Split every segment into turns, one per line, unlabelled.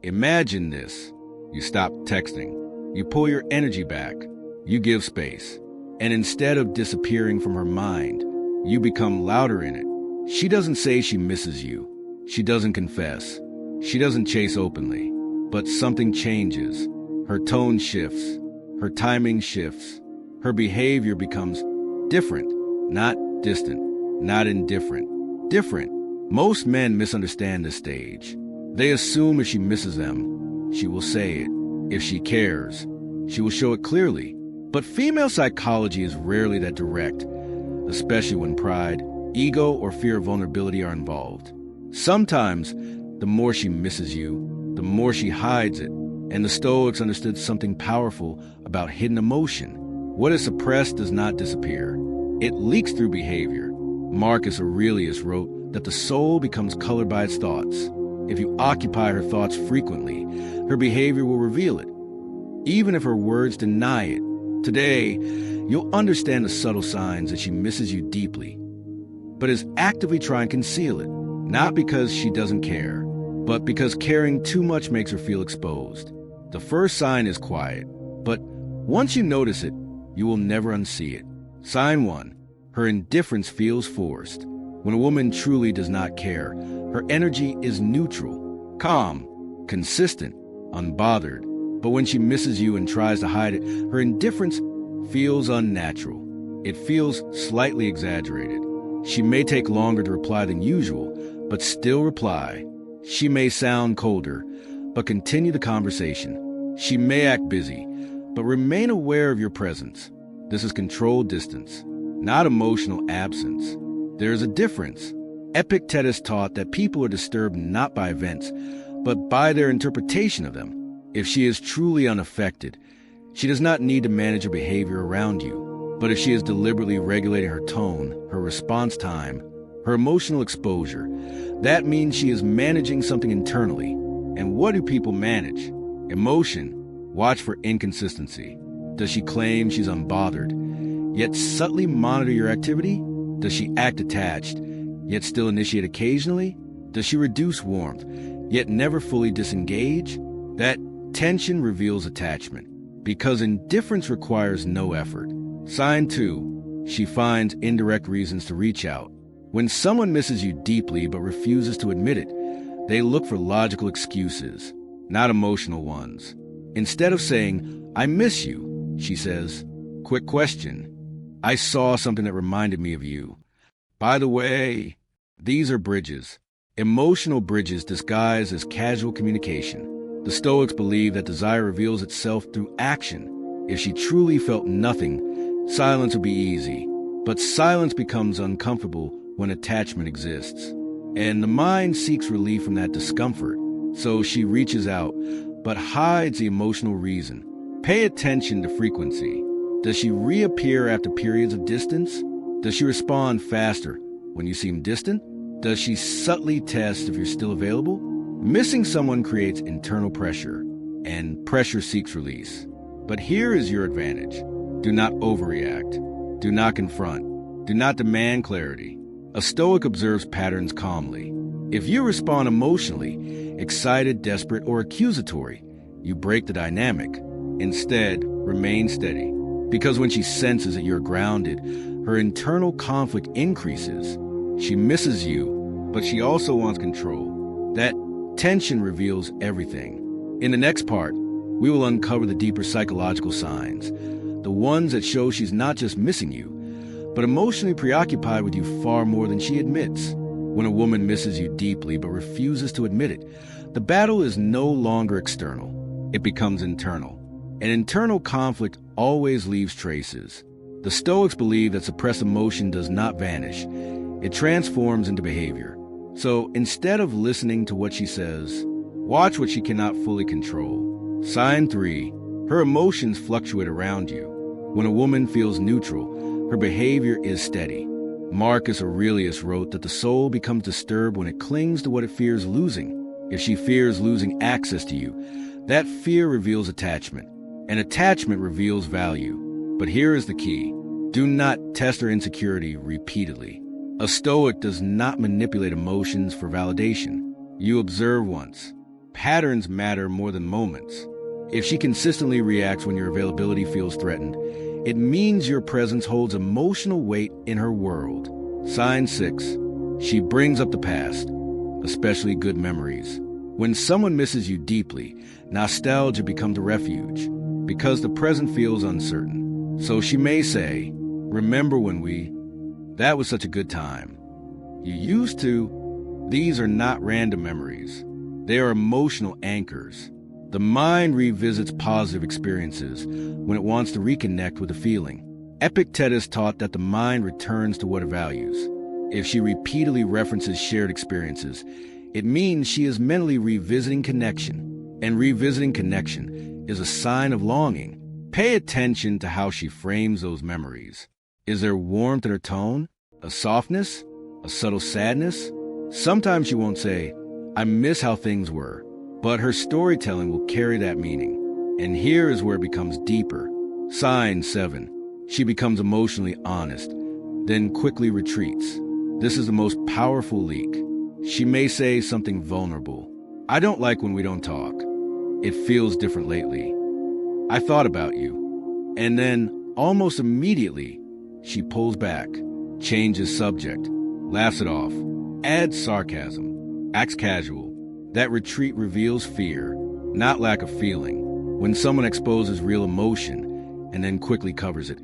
Imagine this. You stop texting. You pull your energy back. You give space. And instead of disappearing from her mind, you become louder in it. She doesn't say she misses you. She doesn't confess. She doesn't chase openly. But something changes. Her tone shifts. Her timing shifts. Her behavior becomes different, not distant, not indifferent. Different. Most men misunderstand this stage. They assume if she misses them, she will say it. If she cares, she will show it clearly. But female psychology is rarely that direct, especially when pride, ego, or fear of vulnerability are involved. Sometimes, the more she misses you, the more she hides it. And the Stoics understood something powerful about hidden emotion. What is suppressed does not disappear. It leaks through behavior. Marcus Aurelius wrote that the soul becomes colored by its thoughts. If you occupy her thoughts frequently, her behavior will reveal it, even if her words deny it. Today, you'll understand the subtle signs that she misses you deeply, but is actively trying to conceal it, not because she doesn't care, but because caring too much makes her feel exposed. The first sign is quiet, but once you notice it, you will never unsee it. Sign 1. Her indifference feels forced. When a woman truly does not care, her energy is neutral, calm, consistent, unbothered. But when she misses you and tries to hide it, her indifference feels unnatural. It feels slightly exaggerated. She may take longer to reply than usual, but still reply. She may sound colder, but continue the conversation. She may act busy, but remain aware of your presence. This is controlled distance, not emotional absence. There is a difference. Epictetus taught that people are disturbed not by events, but by their interpretation of them. If she is truly unaffected, she does not need to manage her behavior around you. But if she is deliberately regulating her tone, her response time, her emotional exposure, that means she is managing something internally. And what do people manage? Emotion. Watch for inconsistency. Does she claim she's unbothered, yet subtly monitor your activity? Does she act attached, yet still initiate occasionally? Does she reduce warmth, yet never fully disengage? That tension reveals attachment, because indifference requires no effort. Sign 2. She finds indirect reasons to reach out. When someone misses you deeply but refuses to admit it, they look for logical excuses, not emotional ones. Instead of saying, "I miss you," she says, "Quick question. I saw something that reminded me of you. By the way," these are bridges. Emotional bridges disguised as casual communication. The Stoics believe that desire reveals itself through action. If she truly felt nothing, silence would be easy. But silence becomes uncomfortable when attachment exists. And the mind seeks relief from that discomfort. So she reaches out, but hides the emotional reason. Pay attention to frequency. Does she reappear after periods of distance? Does she respond faster when you seem distant? Does she subtly test if you're still available? Missing someone creates internal pressure, and pressure seeks release. But here is your advantage. Do not overreact. Do not confront. Do not demand clarity. A Stoic observes patterns calmly. If you respond emotionally, excited, desperate, or accusatory, you break the dynamic. Instead, remain steady. Because when she senses that you're grounded, her internal conflict increases. She misses you, but she also wants control. That tension reveals everything. In the next part, we will uncover the deeper psychological signs, the ones that show she's not just missing you, but emotionally preoccupied with you far more than she admits. When a woman misses you deeply but refuses to admit it, the battle is no longer external. It becomes internal. And internal conflict always leaves traces. The Stoics believe that suppressed emotion does not vanish. It transforms into behavior. So instead of listening to what she says, watch what she cannot fully control. Sign 3. Her emotions fluctuate around you. When a woman feels neutral, her behavior is steady. Marcus Aurelius wrote that the soul becomes disturbed when it clings to what it fears losing. If she fears losing access to you, that fear reveals attachment, and attachment reveals value. But here is the key. Do not test her insecurity repeatedly. A Stoic does not manipulate emotions for validation. You observe once, Patterns matter more than moments. If she consistently reacts when your availability feels threatened, it means your presence holds emotional weight in her world. Sign 6. She brings up the past, especially good memories. When someone misses you deeply, nostalgia becomes a refuge, because the present feels uncertain. So she may say, "Remember when that was such a good time. You used to." These are not random memories. They are emotional anchors. The mind revisits positive experiences when it wants to reconnect with a feeling. Epictetus taught that the mind returns to what it values. If she repeatedly references shared experiences, it means she is mentally revisiting connection. And revisiting connection is a sign of longing. Pay attention to how she frames those memories. Is there warmth in her tone? A softness? A subtle sadness? Sometimes she won't say, "I miss how things were," but her storytelling will carry that meaning. And here is where it becomes deeper. Sign 7. She becomes emotionally honest, then quickly retreats. This is the most powerful leak. She may say something vulnerable. "I don't like when we don't talk. It feels different lately. I thought about you." And then, almost immediately, she pulls back, changes subject, laughs it off, adds sarcasm, acts casual. That retreat reveals fear, not lack of feeling. When someone exposes real emotion and then quickly covers it,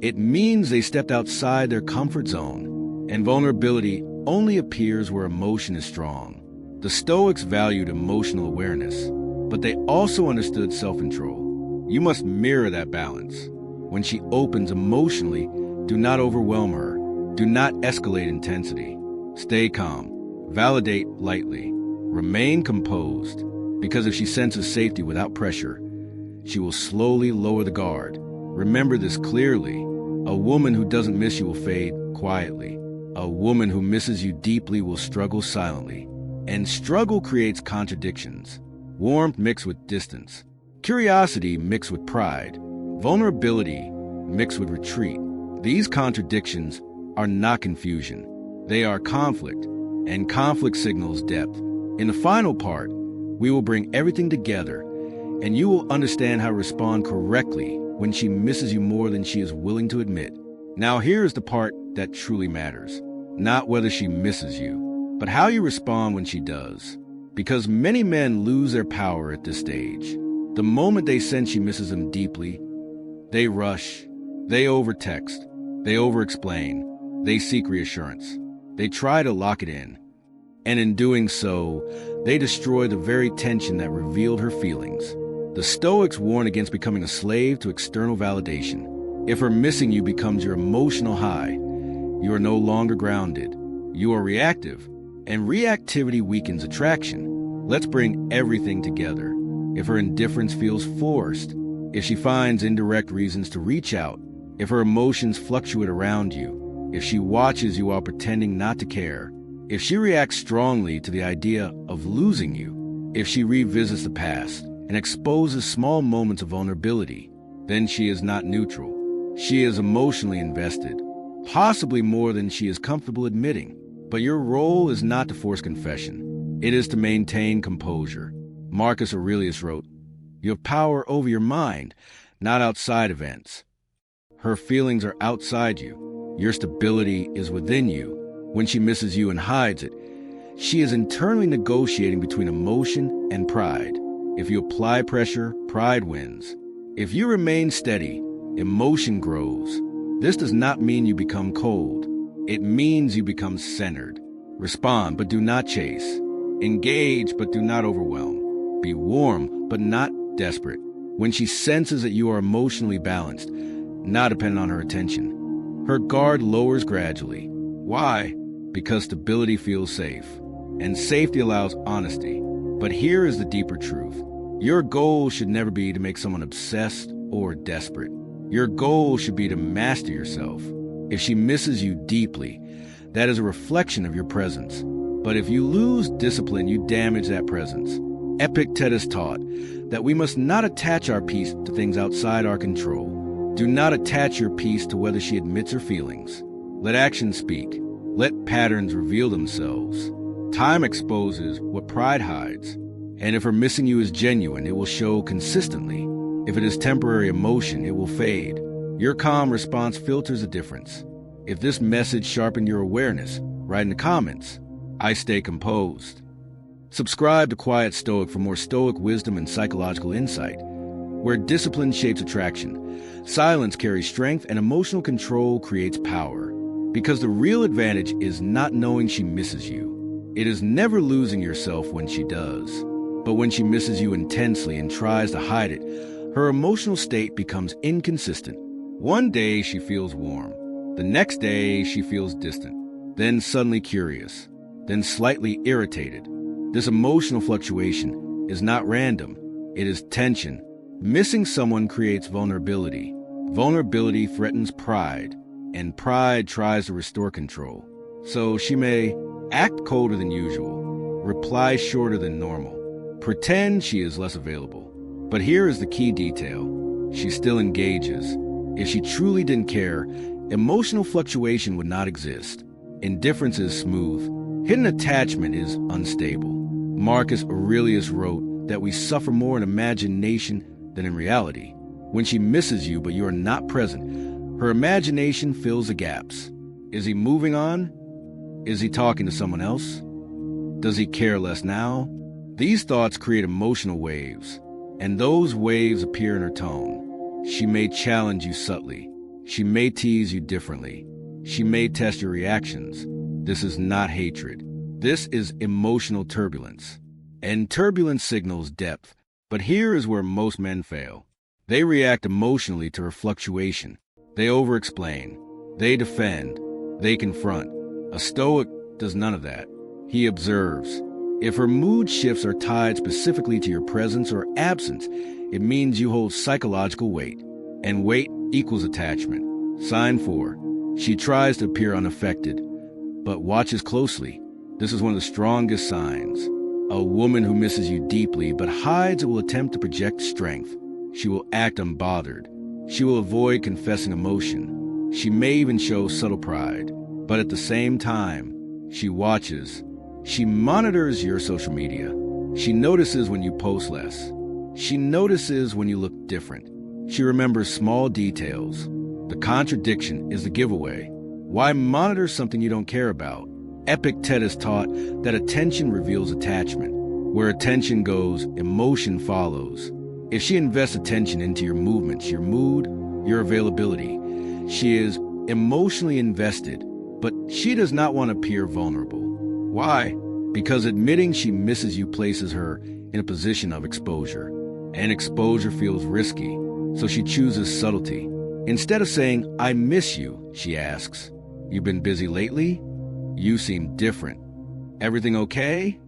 it means they stepped outside their comfort zone. And vulnerability only appears where emotion is strong. The Stoics valued emotional awareness, but they also understood self-control. You must mirror that balance. When she opens emotionally, do not overwhelm her. Do not escalate intensity. Stay calm. Validate lightly. Remain composed, because if she senses safety without pressure, she will slowly lower the guard. Remember this clearly. A woman who doesn't miss you will fade quietly. A woman who misses you deeply will struggle silently. And struggle creates contradictions. Warmth mixed with distance. Curiosity mixed with pride. Vulnerability mixed with retreat. These contradictions are not confusion. They are conflict, and conflict signals depth. In the final part, we will bring everything together, and you will understand how to respond correctly when she misses you more than she is willing to admit. Now here is the part that truly matters. Not whether she misses you, but how you respond when she does. Because many men lose their power at this stage. The moment they sense she misses them deeply, they rush, they overtext, they overexplain, they seek reassurance. They try to lock it in. And in doing so, they destroy the very tension that revealed her feelings. The Stoics warn against becoming a slave to external validation. If her missing you becomes your emotional high, you are no longer grounded. You are reactive, and reactivity weakens attraction. Let's bring everything together. If her indifference feels forced, if she finds indirect reasons to reach out, if her emotions fluctuate around you, if she watches you while pretending not to care, if she reacts strongly to the idea of losing you, if she revisits the past and exposes small moments of vulnerability, then she is not neutral. She is emotionally invested, possibly more than she is comfortable admitting. But your role is not to force confession. It is to maintain composure. Marcus Aurelius wrote, "You have power over your mind, not outside events." Her feelings are outside you. Your stability is within you. When she misses you and hides it, she is internally negotiating between emotion and pride. If you apply pressure, pride wins. If you remain steady, emotion grows. This does not mean you become cold. It means you become centered. Respond, but do not chase. Engage, but do not overwhelm. Be warm, but not desperate. When she senses that you are emotionally balanced, not dependent on her attention, her guard lowers gradually. Why? Because stability feels safe, and safety allows honesty. But here is the deeper truth. Your goal should never be to make someone obsessed or desperate. Your goal should be to master yourself. If she misses you deeply, that is a reflection of your presence. But if you lose discipline, you damage that presence. Epictetus taught that we must not attach our peace to things outside our control. Do not attach your peace to whether she admits her feelings. Let actions speak. Let patterns reveal themselves. Time exposes what pride hides. And if her missing you is genuine, it will show consistently. If it is temporary emotion, it will fade. Your calm response filters the difference. If this message sharpened your awareness, write in the comments, "I stay composed." Subscribe to Quiet Stoic for more stoic wisdom and psychological insight. Where discipline shapes attraction, silence carries strength, and emotional control creates power. Because the real advantage is not knowing she misses you. It is never losing yourself when she does. But when she misses you intensely and tries to hide it, her emotional state becomes inconsistent. One day she feels warm. The next day she feels distant. Then suddenly curious. Then slightly irritated. This emotional fluctuation is not random. It is tension. Missing someone creates vulnerability. Vulnerability threatens pride, and pride tries to restore control. So she may act colder than usual, reply shorter than normal, pretend she is less available. But here is the key detail. She still engages. If she truly didn't care, emotional fluctuation would not exist. Indifference is smooth. Hidden attachment is unstable. Marcus Aurelius wrote that we suffer more in imagination than in reality. When she misses you but you are not present, her imagination fills the gaps. Is he moving on? Is he talking to someone else? Does he care less now? These thoughts create emotional waves, and those waves appear in her tone. She may challenge you subtly. She may tease you differently. She may test your reactions. This is not hatred. This is emotional turbulence. And turbulence signals depth. But here is where most men fail. They react emotionally to her fluctuation. They over-explain. They defend. They confront. A Stoic does none of that. He observes. If her mood shifts are tied specifically to your presence or absence, it means you hold psychological weight. And weight equals attachment. Sign 4. She tries to appear unaffected, but watches closely. This is one of the strongest signs. A woman who misses you deeply but hides will attempt to project strength. She will act unbothered. She will avoid confessing emotion. She may even show subtle pride. But at the same time, she watches. She monitors your social media. She notices when you post less. She notices when you look different. She remembers small details. The contradiction is the giveaway. Why monitor something you don't care about? Epictetus taught that attention reveals attachment. Where attention goes, emotion follows. If she invests attention into your movements, your mood, your availability, she is emotionally invested, but she does not want to appear vulnerable. Why? Because admitting she misses you places her in a position of exposure. And exposure feels risky, so she chooses subtlety. Instead of saying, "I miss you," she asks, "You've been busy lately? You seem different. Everything okay?"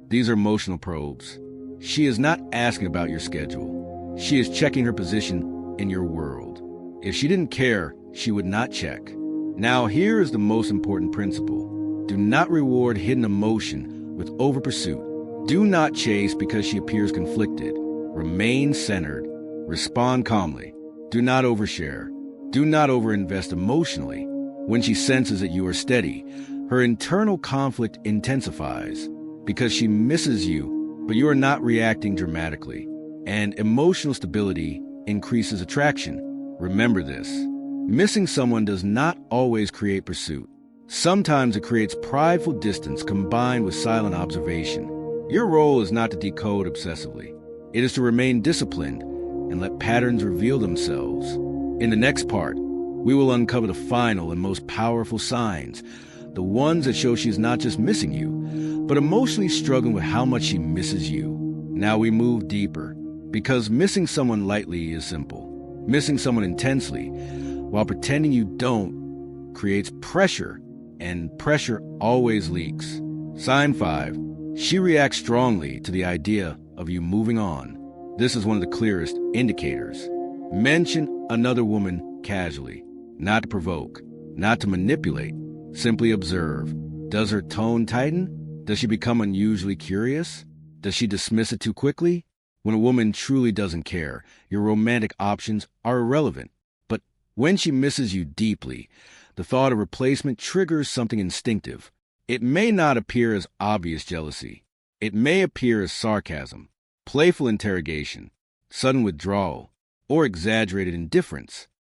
These are emotional probes. She is not asking about your schedule. She is checking her position in your world. If she didn't care, she would not check. Now here is the most important principle. Do not reward hidden emotion with over-pursuit. Do not chase because she appears conflicted. Remain centered. Respond calmly. Do not overshare. Do not overinvest emotionally. When she senses that you are steady, her internal conflict intensifies because she misses you, but you are not reacting dramatically. And emotional stability increases attraction. Remember this. Missing someone does not always create pursuit. Sometimes it creates prideful distance combined with silent observation. Your role is not to decode obsessively. It is to remain disciplined and let patterns reveal themselves. In the next part, we will uncover the final and most powerful signs, the ones that show she's not just missing you, but emotionally struggling with how much she misses you. Now we move deeper, because missing someone lightly is simple. Missing someone intensely, while pretending you don't, creates pressure, and pressure always leaks. Sign 5. She reacts strongly to the idea of you moving on. This is one of the clearest indicators. Mention another woman casually, not to provoke, not to manipulate. Simply observe. Does her tone tighten? Does she become unusually curious? Does she dismiss it too quickly? When a woman truly doesn't care, your romantic options are irrelevant. But when she misses you deeply, the thought of replacement triggers something instinctive. It may not appear as obvious jealousy. It may appear as sarcasm, playful interrogation, sudden withdrawal, or exaggerated indifference,